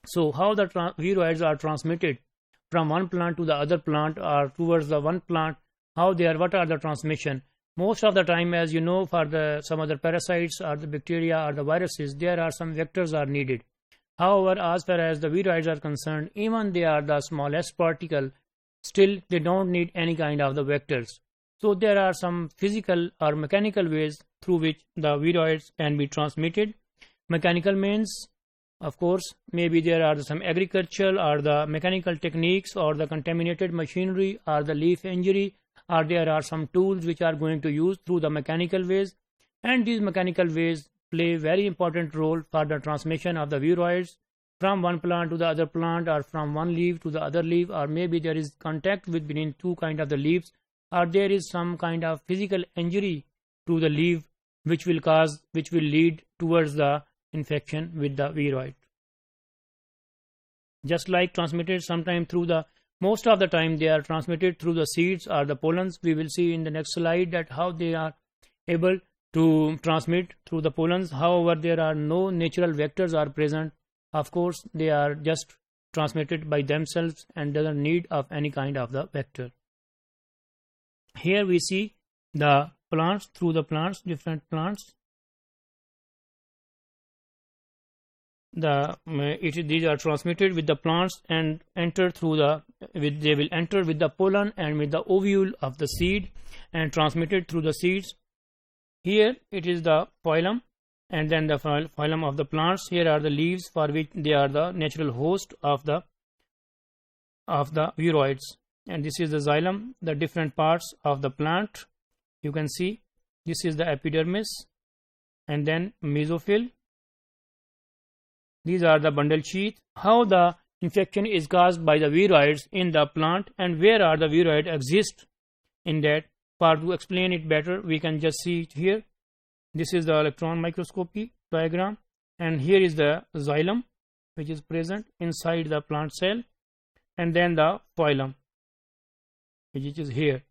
So how the viroids are transmitted from one plant to the other plant or towards the one plant, how they are, what are the transmission? Most of the time, as you know, for the some other parasites or the bacteria or the viruses, there are some vectors are needed. However, as far as the viroids are concerned, even they are the smallest particle, still they don't need any kind of the vectors. So there are some physical or mechanical ways through which the viroids can be transmitted. Mechanical means, of course, maybe there are some agricultural or the mechanical techniques or the contaminated machinery or the leaf injury, or there are some tools which are going to use through the mechanical ways, and these mechanical ways play very important role for the transmission of the viroids from one plant to the other plant, or from one leaf to the other leaf, or maybe there is contact with between two kind of the leaves, or there is some kind of physical injury to the leaf which will lead towards the infection with the viroid. Just like transmitted sometime through the, most of the time they are transmitted through the seeds or the pollens. We will see in the next slide that how they are able to transmit through the pollens. However, there are no natural vectors are present. Of course, they are just transmitted by themselves and doesn't need of any kind of the vector. Here we see the plants, through the plants, different plants. These are transmitted with the plants and enter through they will enter with the pollen and with the ovule of the seed and transmitted through the seeds. Here it is the phylum, and then the phylum of the plants. Here are the leaves, for which they are the natural host of the viroids, and this is the xylem, the different parts of the plant. You can see this is the epidermis, and then mesophyll. These are the bundle sheath. How the infection is caused by the viroids in the plant, and where are the viroids exist in that. For to explain it better, we can just see it here. This is the electron microscopy diagram, and here is the xylem which is present inside the plant cell, and then the phylum which is here.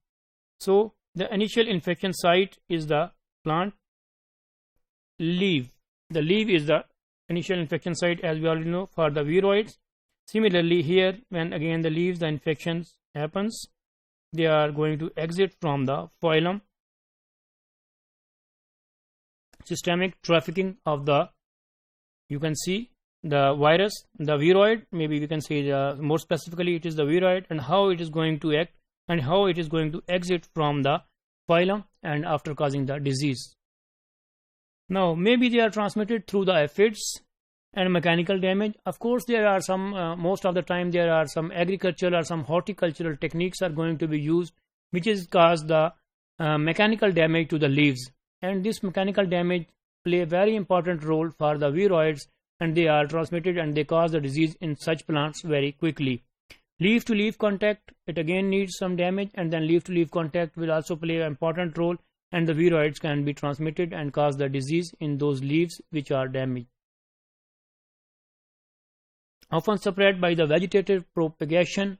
So the initial infection site is the plant leaf. The leaf is the initial infection site, as we already know, for the viroids. Similarly, here when again the leaves, the infections happens, they are going to exit from the phylum. Systemic trafficking of the, you can see the virus, the viroid, maybe we can say more specifically it is the viroid, and how it is going to act and how it is going to exit from the phylum and after causing the disease. Now, maybe they are transmitted through the aphids and mechanical damage. Of course, there are some, most of the time there are some agricultural or some horticultural techniques are going to be used, which is cause the mechanical damage to the leaves. And this mechanical damage play a very important role for the viroids, and they are transmitted and they cause the disease in such plants very quickly. Leaf to leaf contact, it again needs some damage, and then leaf to leaf contact will also play an important role, and the viroids can be transmitted and cause the disease in those leaves which are damaged. Often spread by the vegetative propagation.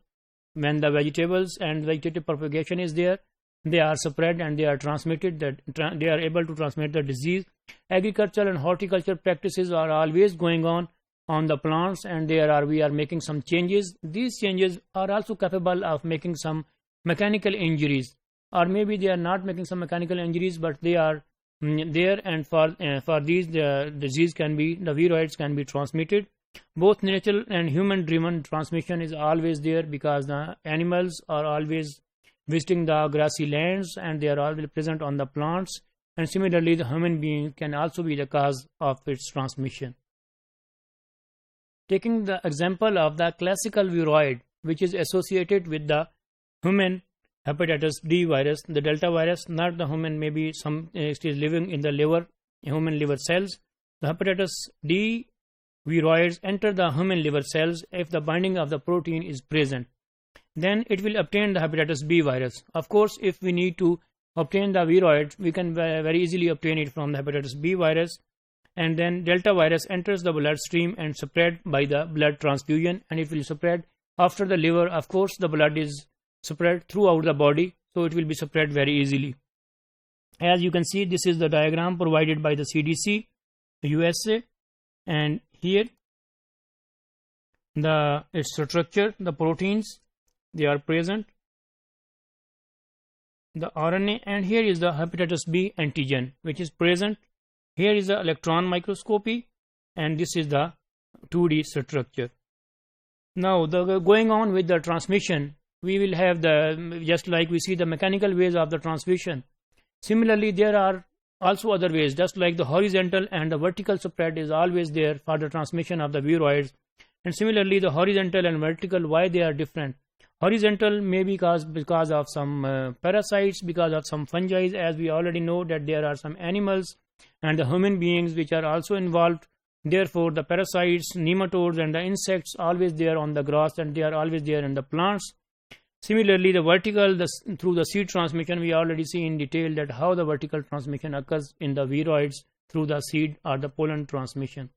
When the vegetables and vegetative propagation is there, they are spread and they are transmitted, that they are able to transmit the disease. Agricultural and horticulture practices are always going on the plants, and we are making some changes. These changes are also capable of making some mechanical injuries, or maybe they are not making some mechanical injuries, but they are there, and for these the disease can be, the viroids can be transmitted. Both natural and human driven transmission is always there, because the animals are always visiting the grassy lands and they are always present on the plants, and similarly the human being can also be the cause of its transmission. Taking the example of the classical viroid, which is associated with the human hepatitis D virus, the delta virus, not the human, maybe it is living in the liver, human liver cells. The hepatitis D viroids enter the human liver cells. If the binding of the protein is present, then it will obtain the hepatitis B virus. Of course, if we need to obtain the viroids, we can very easily obtain it from the hepatitis B virus, and then delta virus enters the bloodstream and spread by the blood transfusion, and it will spread after the liver. Of course, the blood is spread throughout the body, so it will be spread very easily. As you can see, this is the diagram provided by the CDC USA, and here its structure, the proteins, they are present, the RNA, and here is the hepatitis B antigen which is present. Here is the electron microscopy, and this is the 2D structure. Now, going on with the transmission, we will have just like we see the mechanical ways of the transmission. Similarly, there are also other ways, just like the horizontal and the vertical spread is always there for the transmission of the viroids. And similarly, the horizontal and vertical, why they are different? Horizontal may be because of some parasites, because of some fungi, as we already know that there are some animals and the human beings which are also involved. Therefore, the parasites, nematodes and the insects always there on the grass, and they are always there in the plants. Similarly, the vertical, through the seed transmission, we already see in detail that how the vertical transmission occurs in the viroids through the seed or the pollen transmission.